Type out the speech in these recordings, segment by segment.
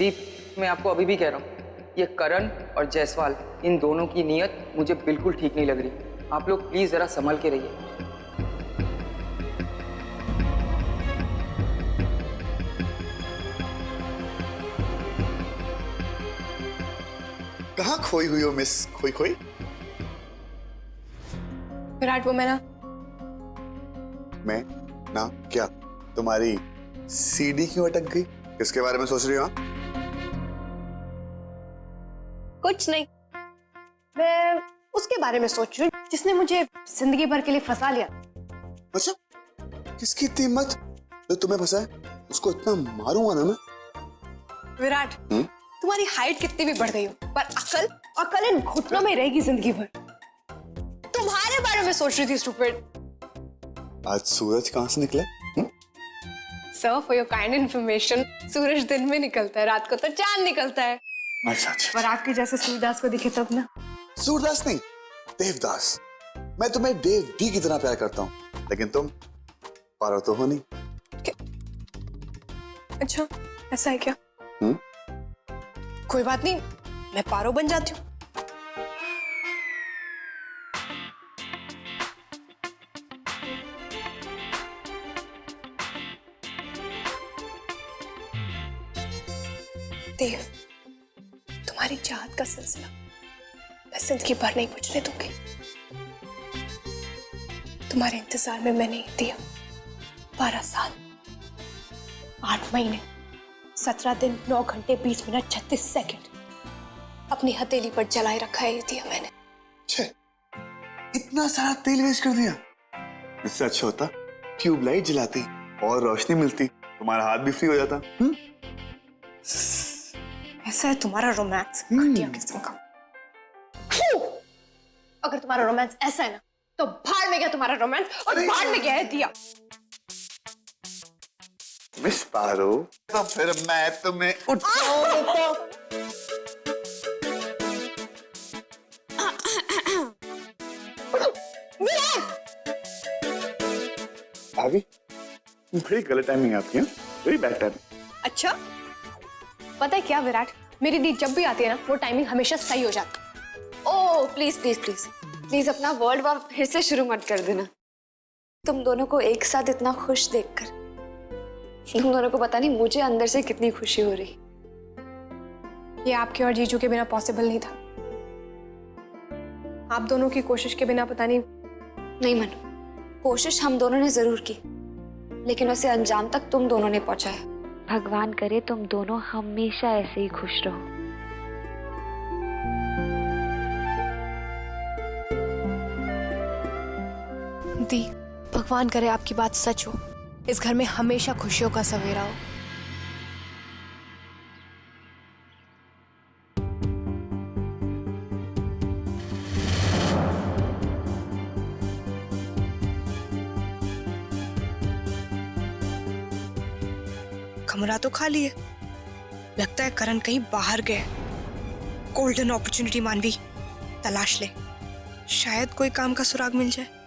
दीप, मैं आपको अभी भी कह रहा हूँ, ये करण और जायसवाल, इन दोनों की नीयत मुझे बिल्कुल ठीक नहीं लग रही। आप लोग प्लीज जरा संभल के रहिए। कहाँ खोई हुई हो मिस खोई खोई? विराट, वो मैं ना क्या तुम्हारी सीडी क्यों अटक गई? किसके बारे में सोच रही हो? कुछ नहीं, मैं उसके बारे में सोच रही हूँ जिसने मुझे जिंदगी भर के लिए फंसा लिया। अच्छा, किसकी इतनी हिम्मत जो तुम्हें फंसाए? उसको इतना मारूंगा ना मैं। विराट, तुम्हारी हाइट कितनी भी बढ़ गई हो, पर अकल इन घुटनों में रहेगी जिंदगी भर। तुम्हारे बारे में सोच रही थी स्टूपिड। आज सूरज कहाँ से निकला? Sir, for your kind information, सूरज दिन में निकलता है, रात को तो चांद निकलता है। अच्छा अच्छा। पर आपके जैसे सूरदास को दिखे तब ना। सूरदास नहीं, देवदास। मैं तुम्हें देव डी की तरह प्यार करता हूँ, लेकिन तुम पारो तो हो नहीं। अच्छा, ऐसा है क्या? कोई बात नहीं, मैं पारो बन जाती हूँ। देव, तुम्हारी चाहत का सिलसिला मैं जिंदगी भर नहीं बुझने दूंगी। तुम्हारे इंतजार में मैंने दिया 12 साल, 8 महीने, 17 दिन, 9 घंटे, 20 मिनट, 36 सेकंड अपनी हथेली पर जलाए रखा है ये दिया मैंने। छे, इतना सारा तेल वेस्ट कर दिया। इससे अच्छा होता ट्यूबलाइट जलाती और रोशनी मिलती, तुम्हारा हाथ भी फ्री हो जाता। ऐसा है तुम्हारा रोमांस, घटिया किस्म का। अगर तुम्हारा रोमांस ऐसा है ना, तो भाड़ में गया तुम्हारा रोमांस और भाड़ में गया है दिया। मिस पारो, तो फिर मैं तुम्हें उठाऊंगा। भाभी, बड़ी गलत टाइमिंग आपकी है, वेरी बैड टाइमिंग। अच्छा, पता है क्या विराट, मेरी दी जब भी आती है ना, वो टाइमिंग हमेशा सही हो जाती है। Oh please please please please, अपना वर्ल्ड वॉर फिर से शुरू मत कर देना। तुम दोनों को एक साथ इतना खुश देखकर तुम दोनों को पता नहीं मुझे अंदर से कितनी खुशी हो रही। ये आपके और जीजू के बिना पॉसिबल नहीं था। आप दोनों की कोशिश के बिना पता नहीं मनु, कोशिश हम दोनों ने जरूर की, लेकिन उसे अंजाम तक तुम दोनों ने पहुंचाया। भगवान करे तुम दोनों हमेशा ऐसे ही खुश रहो। दी, भगवान करे आपकी बात सच हो, इस घर में हमेशा खुशियों का सवेरा हो। कमरा तो खाली है, लगता है करण कहीं बाहर गए। गोल्डन अपॉर्चुनिटी मानवी, तलाश ले, शायद कोई काम का सुराग मिल जाए।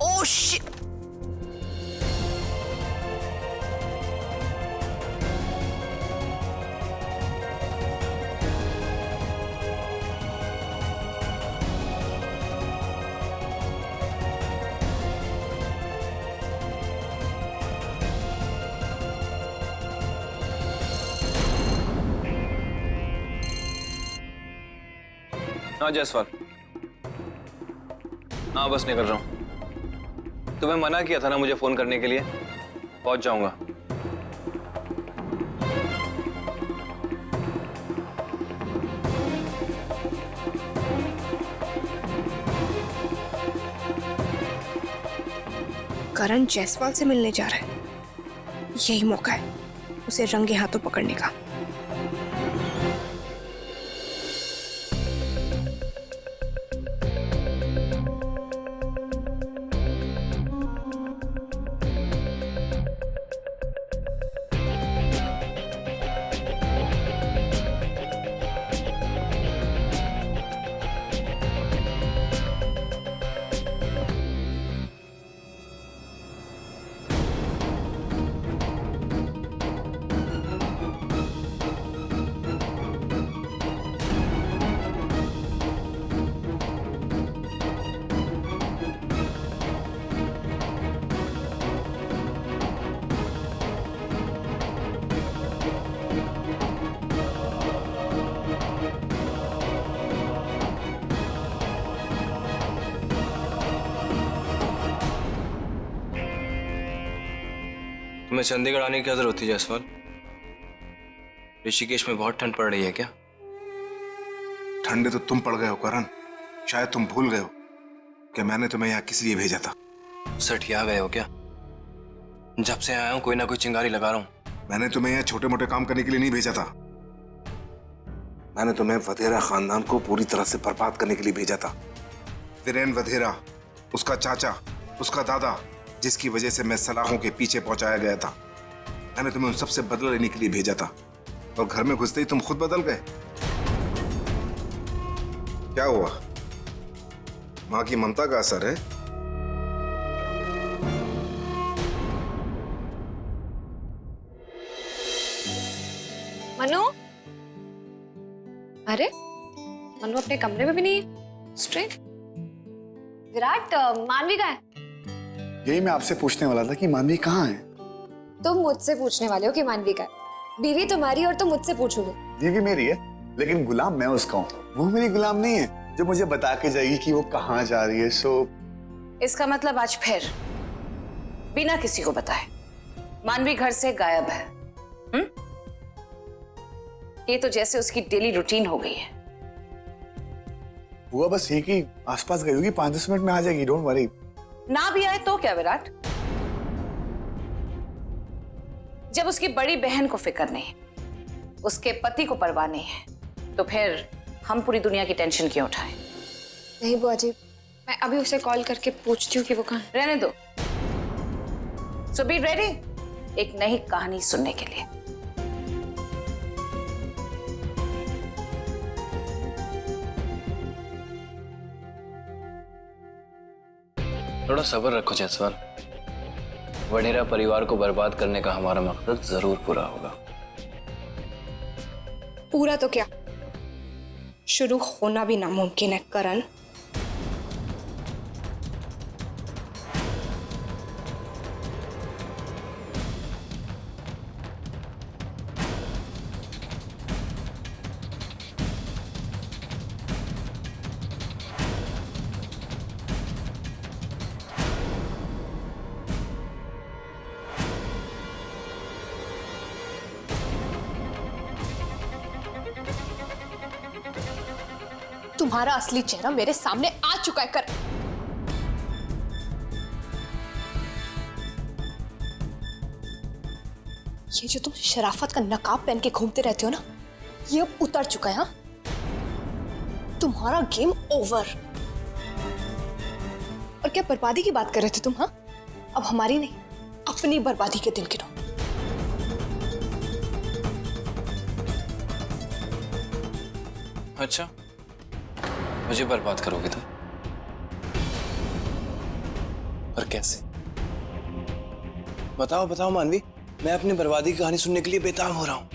Oh shit! ना जायसवाल, हाँ बस निकल रहा हूँ। तुम्हें मना किया था ना मुझे फोन करने के लिए, पहुंच जाऊंगा। करण जायसवाल से मिलने जा रहा है, यही मौका है उसे रंगे हाथों पकड़ने का। तुम्हें चंडीगढ़ आने की क्या जरूरत थी जायसवाल? ऋषिकेश में बहुत ठंड पड़ रही है क्या? ठंडे तो तुम पड़ गए हो करण। शायद तुम भूल गए हो कि मैंने तुम्हें यहाँ किस लिए भेजा था। सठिया गए हो क्या? जब से आया हूं कोई ना कोई चिंगारी लगा रहा हूं। मैंने तुम्हें यहाँ छोटे मोटे काम करने के लिए नहीं भेजा था। मैंने तुम्हें वधेरा खानदान को पूरी तरह से बर्बाद करने के लिए भेजा था। वीरेन वधेरा, उसका चाचा, उसका दादा, जिसकी वजह से मैं सलाखों के पीछे पहुंचाया गया था। मैंने तुम्हें उन सबसे बदला लेने के लिए भेजा था और घर में घुसते ही तुम खुद बदल गए। क्या हुआ? मां की ममता का असर है? मनु, अरे मनु अपने कमरे में भी नहीं है। स्ट्रेट। विराट, मानवी कहाँ है? यही मैं आपसे पूछने वाला था कि मानवी कहाँ है। तुम मुझसे पूछने वाले हो कि मानवी कहाँ है? बीवी तुम्हारी और तुम मुझसे पूछोगे? बीवी मेरी है, लेकिन गुलाम मैं उसका हूँ। वो मेरी गुलाम नहीं है जो मुझे बता के जाएगी कि वो कहाँ जा रही है। इसका मतलब आज फिर बिना किसी को बताए मानवी घर से गायब है। ये तो जैसे उसकी डेली रूटीन हो गई है। हुआ बस ये कि आसपास गई होगी, 5-10 मिनट में आ जाएगी, डोंट वरी। ना भी आए तो क्या विराट? जब उसकी बड़ी बहन को फिक्र नहीं, उसके पति को परवाह नहीं है, तो फिर हम पूरी दुनिया की टेंशन क्यों उठाएं? नहीं बुआ जी, मैं अभी उसे कॉल करके पूछती हूँ कि वो कहाँ है। रहने दो। सो बी रेडी एक नई कहानी सुनने के लिए। थोड़ा सब्र रखो जायसवाल। वडेरा परिवार को बर्बाद करने का हमारा मकसद जरूर पूरा होगा। पूरा तो क्या, शुरू होना भी नामुमकिन है करण। तुम्हारा असली चेहरा मेरे सामने आ चुका है कर। ये जो तुम शराफत का नकाब पहन के घूमते रहते हो ना, ये अब उतर चुका है। हाँ, तुम्हारा गेम ओवर। और क्या बर्बादी की बात कर रहे थे तुम? हाँ, अब हमारी नहीं, अपनी बर्बादी के दिन गिनो। अच्छा, मुझे बर्बाद करोगे तुम? और कैसे? बताओ बताओ मानवी, मैं अपनी बर्बादी की कहानी सुनने के लिए बेताब हो रहा हूं।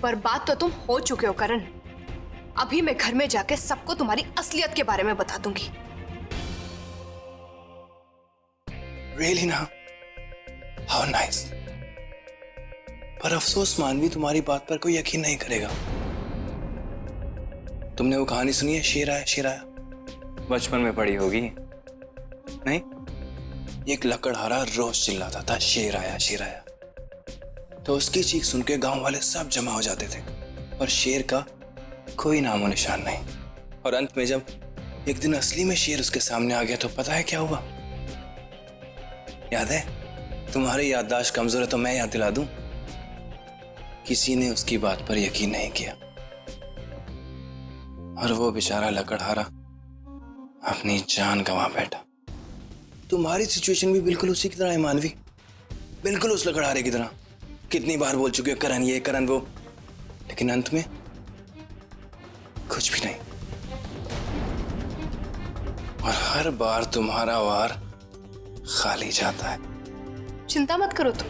बर्बाद तो तुम हो चुके हो करण। अभी मैं घर में जाके सबको तुम्हारी असलियत के बारे में बता दूंगी। Really ना? How nice. पर अफसोस मानवी, तुम्हारी बात पर कोई यकीन नहीं करेगा। तुमने वो कहानी सुनी है, शेर आया शेर आया? बचपन में पढ़ी होगी नहीं? एक लकड़हारा रोज चिल्लाता था शेर आया शेर आया। तो उसकी चीख सुन के गांव वाले सब जमा हो जाते थे, पर शेर का कोई नामो निशान नहीं। और अंत में जब एक दिन असली में शेर उसके सामने आ गया तो पता है क्या हुआ? याद है? तुम्हारी याददाश्त कमजोर है तो मैं याद दिला दूं। किसी ने उसकी बात पर यकीन नहीं किया और वो बेचारा लकड़हारा अपनी जान गंवा बैठा। तुम्हारी सिचुएशन भी बिल्कुल उसी की तरह है मानवी, बिल्कुल उस लकड़हारे की तरह। कितनी बार बोल चुके हो करण ये करण वो, लेकिन अंत में कुछ भी नहीं। और हर बार तुम्हारा वार खाली जाता है। चिंता मत करो तुम,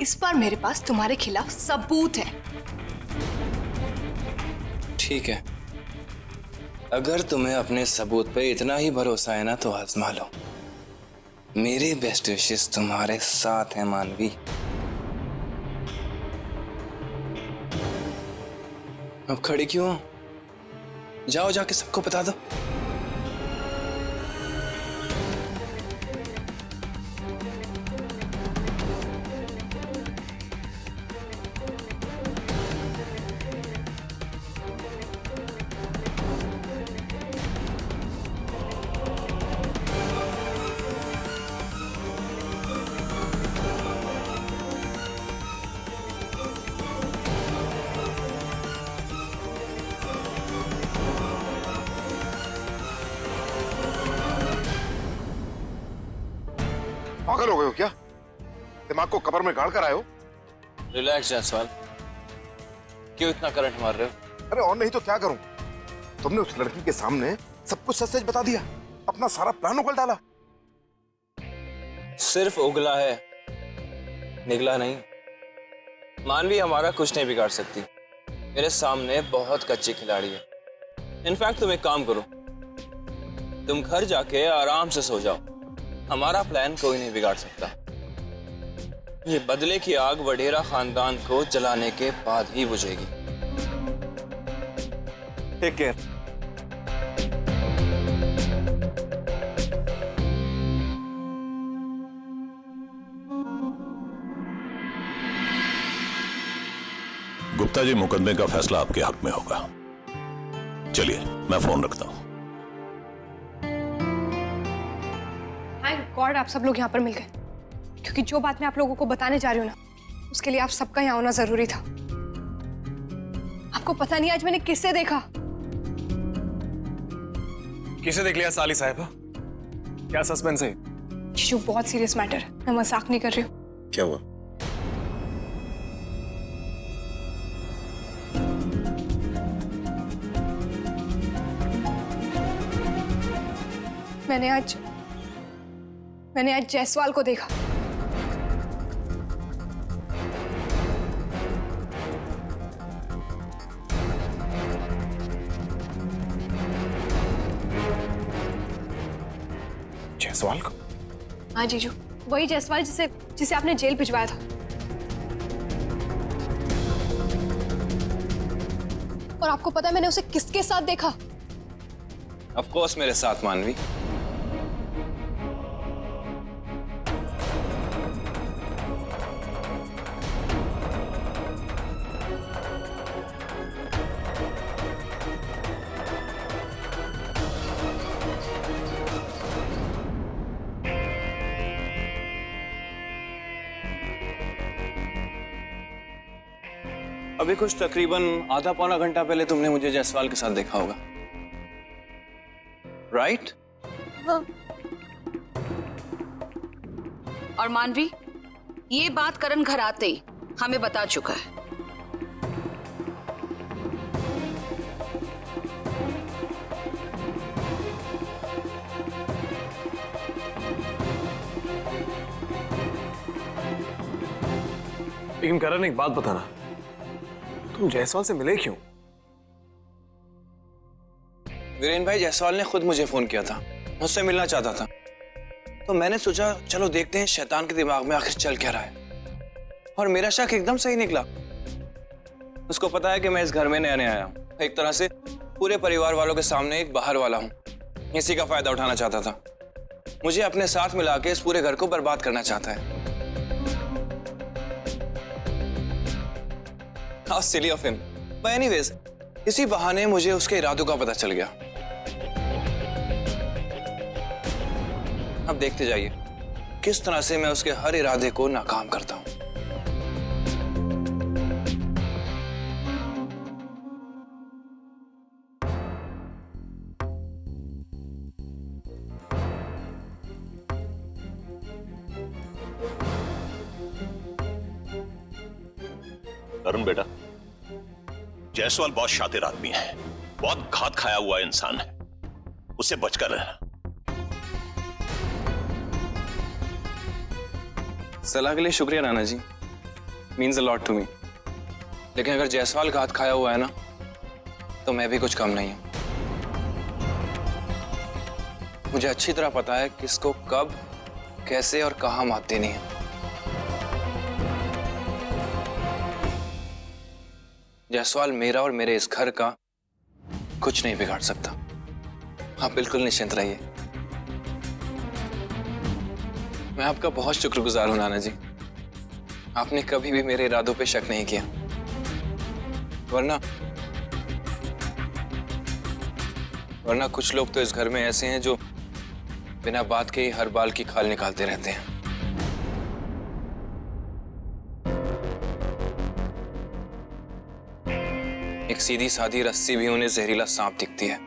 इस बार मेरे पास तुम्हारे खिलाफ सबूत है। ठीक है, अगर तुम्हें अपने सबूत पे इतना ही भरोसा है ना तो आजमा लो। मेरे बेस्ट विशेस तुम्हारे साथ हैं मानवी। अब खड़ी क्यों हो? जाओ जाके सबको बता दो। पागल हो गए हो क्या? दिमाग को कब्र में गाड़ कर आए हो? रिलैक्स जायसवाल, क्यों इतना करंट मार रहे हो? अरे और नहीं तो क्या करूं? तुमने उस लड़की के सामने सब कुछ सच सच बता दिया, अपना सारा प्लान उगल डाला। सिर्फ उगला है, निगला नहीं। मानवी हमारा कुछ नहीं बिगाड़ सकती, मेरे सामने बहुत कच्ची खिलाड़ी है। इनफैक्ट तुम एक काम करो, तुम घर जाके आराम से सो जाओ, हमारा प्लान कोई नहीं बिगाड़ सकता। ये बदले की आग वडेरा खानदान को जलाने के बाद ही बुझेगी। Take care. गुप्ता जी, मुकदमे का फैसला आपके हक में होगा। चलिए, मैं फोन रखता हूं। थैंक गॉड आप सब लोग यहाँ पर मिल गए, क्योंकि जो बात मैं आप लोगों को बताने जा रही हूँ ना, उसके लिए आप सबका यहाँ होना जरूरी था। आपको पता नहीं आज मैंने किससे देखा। किसे देख लिया साली साहिबा? क्या सस्पेंस है? जीजू, बहुत सीरियस मैटर है, मैं मजाक नहीं कर रही हूँ। क्या हुआ? मैंने आज जायसवाल को देखा। जायसवाल को? हाँ जीजू, वही जायसवाल जिसे आपने जेल भिजवाया था। और आपको पता है मैंने उसे किसके साथ देखा? ऑफ कोर्स मेरे साथ, मानवी। अभी कुछ तकरीबन आधा पौना घंटा पहले तुमने मुझे जायसवाल के साथ देखा होगा, राइट? हाँ। और मानवी, ये बात करण घर आते ही हमें बता चुका है। लेकिन करण, एक बात बताना, तुम जायसवाल से मिले क्यों? वीरेन भाई, जायसवाल ने खुद मुझे फोन किया था, मुझसे मिलना चाहता था। तो मैंने सोचा चलो देखते हैं शैतान के दिमाग में आखिर चल क्या रहा है। और मेरा शक एकदम सही निकला। उसको पता है कि मैं इस घर में नया नया आया हूं, एक तरह से पूरे परिवार वालों के सामने एक बाहर वाला हूं। इसी का फायदा उठाना चाहता था, मुझे अपने साथ मिला के इस पूरे घर को बर्बाद करना चाहता है। How silly of him. But anyways, इसी बहाने मुझे उसके इरादों का पता चल गया। अब देखते जाइए किस तरह से मैं उसके हर इरादे को नाकाम करता हूं। करण बेटा, जायसवाल बहुत शातिर आदमी है, बहुत घात खाया हुआ इंसान है, उससे बचकर रहना। सलाह के लिए शुक्रिया नाना जी, means a lot to me. लेकिन अगर जायसवाल घात खाया हुआ है ना, तो मैं भी कुछ कम नहीं हूं। मुझे अच्छी तरह पता है किसको कब, कैसे और कहां मात देनी है। जायसवाल मेरा और मेरे इस घर का कुछ नहीं बिगाड़ सकता। आप बिल्कुल निश्चिंत रहिए। मैं आपका बहुत शुक्रगुजार हूं नाना जी, आपने कभी भी मेरे इरादों पे शक नहीं किया। वरना कुछ लोग तो इस घर में ऐसे हैं जो बिना बात के ही हर बाल की खाल निकालते रहते हैं। एक सीधी सादी रस्सी भी उन्हें जहरीला सांप दिखती है।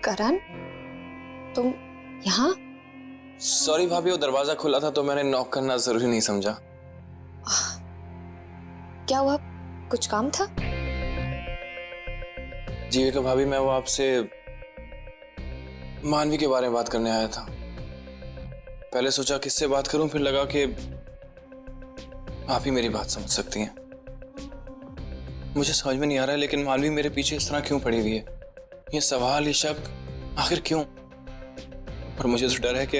करण, तुम यहाँ? सॉरी भाभी, वो दरवाजा खुला था तो मैंने नॉक करना जरूरी नहीं समझा। क्या हुआ, कुछ काम था? जीविका भाभी, मैं वो आपसे मानवी के बारे में बात करने आया था। पहले सोचा किससे बात करूं, फिर लगा कि आप ही मेरी बात समझ सकती हैं। मुझे समझ में नहीं आ रहा है, लेकिन मानवी मेरे पीछे इस तरह क्यों पड़ी हुई है? ये सवाल, ये शक, आखिर क्यों? और मुझे तो डर है कि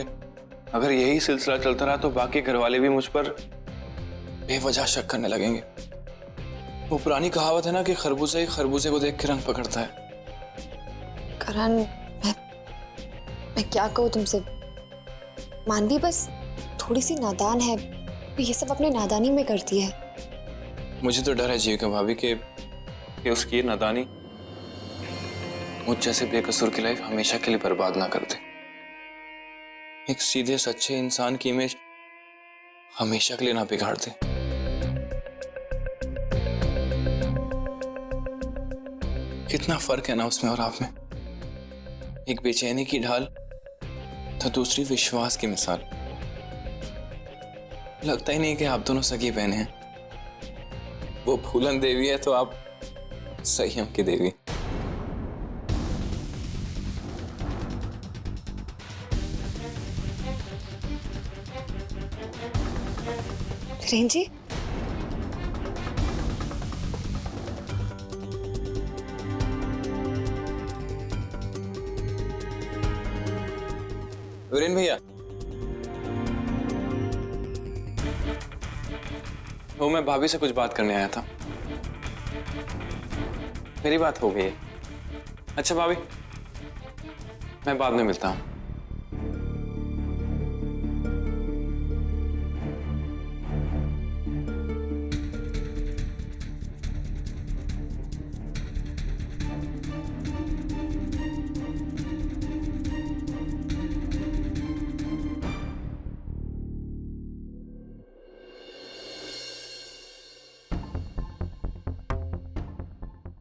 अगर यही सिलसिला चलता रहा तो बाकी घर वाले भी मुझ पर बेवजह शक करने लगेंगे। वो पुरानी कहावत है ना कि खरबूजा ही खरबूजे को देख के रंग पकड़ता है। करण, मैं क्या कहूँ तुमसे? मानवी बस थोड़ी सी नादान है, ये सब अपने नादानी में करती है। मुझे तो डर है जीविका भाभी कि उसकी नादानी मुझ जैसे बेकसूर की लाइफ हमेशा के लिए बर्बाद ना कर दे। एक सीधे सच्चे इंसान की इमेज हमेशा के लिए ना बिगाड़ दे। कितना फर्क है ना उसमें और आप में। एक बेचैनी की ढाल तो दूसरी विश्वास की मिसाल। लगता ही नहीं कि आप दोनों सगी बहनें हैं। वो फूलन देवी है तो आप संयम की देवी। रेंजी, वीरेन भैया, वो मैं भाभी से कुछ बात करने आया था। मेरी बात हो गई है। अच्छा भाभी, मैं बाद में मिलता हूं।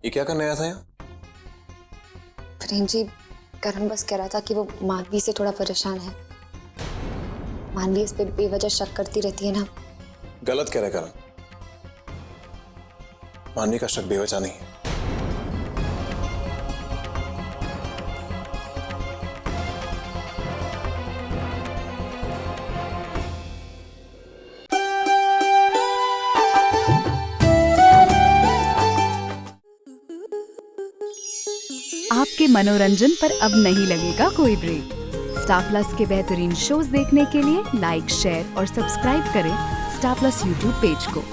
ये क्या करने आया था यहाँ? रेंजी, करण बस कह रहा था कि वो मानवी से थोड़ा परेशान है। मानवी इस पे बेवजह शक करती रहती है ना। गलत कह रहे करण। मानवी का शक बेवजह नहीं है। आपके मनोरंजन पर अब नहीं लगेगा कोई ब्रेक। स्टार प्लस के बेहतरीन शोज देखने के लिए लाइक, शेयर और सब्सक्राइब करें स्टार प्लस यूट्यूब पेज को।